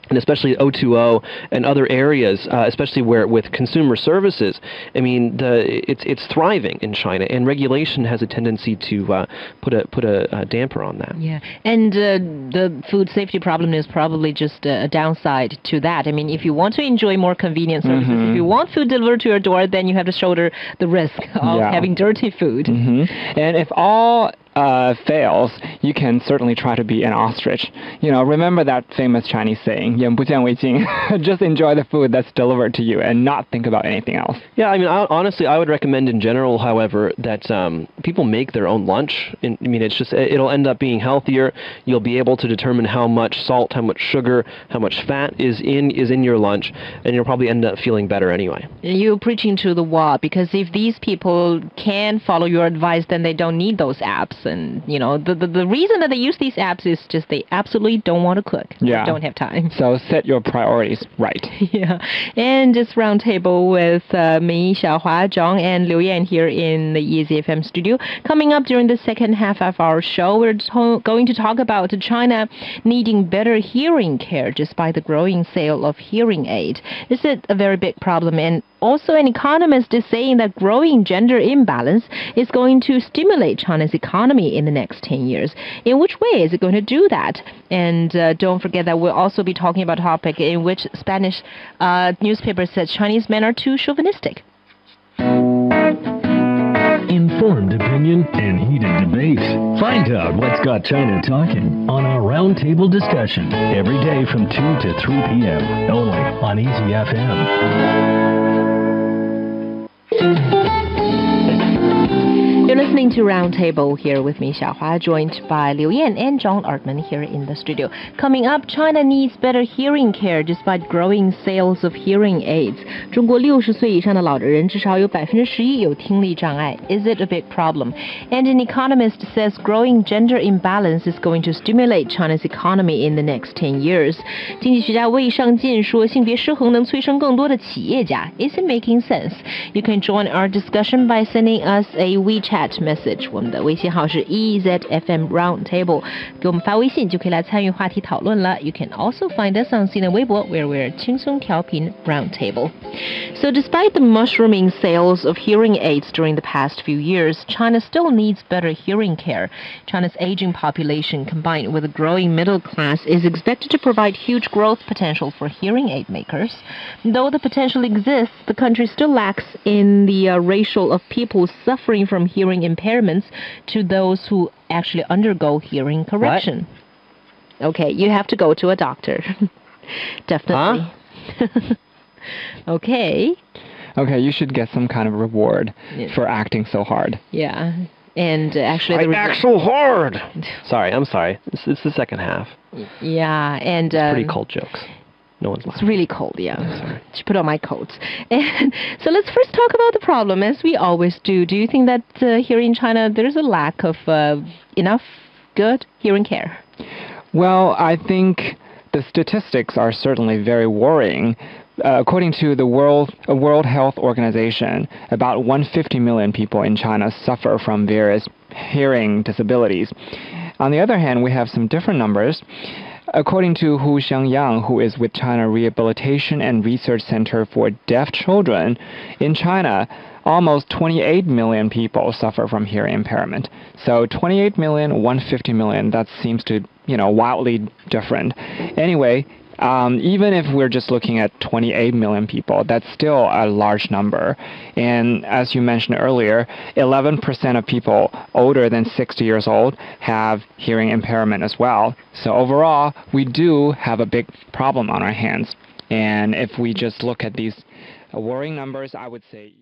and especially O2O and other areas, especially where with consumer services, I mean, it's thriving in China, and regulation has a tendency to put a damper on that. Yeah, and the food safety problem is probably just a downside to that. I mean, if you want to enjoy more convenient services, if you want food delivered to your door, then you have to shoulder the risk of having dirty food. And if all fails, you can certainly try to be an ostrich. You know, remember that famous Chinese saying, 眼不见为净. Just enjoy the food that's delivered to you and not think about anything else. Yeah, I mean, honestly, I would recommend in general, however, that people make their own lunch. I mean, it's just, it'll end up being healthier. You'll be able to determine how much salt, how much sugar, how much fat is in your lunch, and you'll probably end up feeling better anyway. You're preaching to the wall, because if these people can follow your advice, then they don't need those apps. And, you know, the reason that they use these apps is just they absolutely don't want to cook. Yeah. They don't have time. So set your priorities right. Yeah. And this roundtable with me, Xiaohua, Zhang, and Liu Yan here in the EZFM studio. Coming up during the second half of our show, we're going to talk about China needing better hearing care despite the growing sale of hearing aid. Is it a very big problem? And also, an economist is saying that growing gender imbalance is going to stimulate China's economy in the next 10 years. In which way is it going to do that? And don't forget that we'll also be talking about a topic in which Spanish newspaper says Chinese men are too chauvinistic. Informed opinion and heated debate. Find out what's got China talking on our roundtable discussion every day from 2 to 3 p.m. only on EZFM. You're listening to Roundtable here with me, Xiaohua, joined by Liu Yan and John Artman here in the studio. Coming up, China needs better hearing care despite growing sales of hearing aids. 中国60岁以上的老人至少有11%有听力障碍. Is it a big problem? And an economist says growing gender imbalance is going to stimulate China's economy in the next 10 years. 经济学家魏尚健说，性别失衡能催生更多的企业家. Is it making sense? You can join our discussion by sending us a WeChat message. 我们的微信号是 EZFM Roundtable. 给我们发微信就可以来参与话题讨论了. You can also find us on 新浪微博 where we're 轻松调频 Roundtable. So despite the mushrooming sales of hearing aids during the past few years, China still needs better hearing care. China's aging population combined with a growing middle class is expected to provide huge growth potential for hearing aid makers. Though the potential exists, the country still lacks in the ratio of people suffering from hearing impairments to those who actually undergo hearing correction. What? Okay, you have to go to a doctor. Definitely. Huh? Okay. Okay, you should get some kind of reward for acting so hard. Yeah. And actually, I act so hard. I'm sorry. It's the second half. Yeah, and it's pretty cold jokes. No one's laughing. It's really cold, yeah. Sorry. Should put on my coat. And so let's first talk about the problem, as we always do. Do you think that here in China there's a lack of enough good hearing care? Well, I think the statistics are certainly very worrying. According to the World Health Organization, about 150 million people in China suffer from various hearing disabilities. On the other hand, we have some different numbers. According to Hu Xiangyang, who is with China Rehabilitation and Research Center for Deaf Children, in China, almost 28 million people suffer from hearing impairment. So 28 million, 150 million, that seems to, wildly different. Anyway, even if we're just looking at 28 million people, that's still a large number. And as you mentioned earlier, 11% of people older than 60 years old have hearing impairment as well. So overall, we do have a big problem on our hands. And if we just look at these worrying numbers, I would say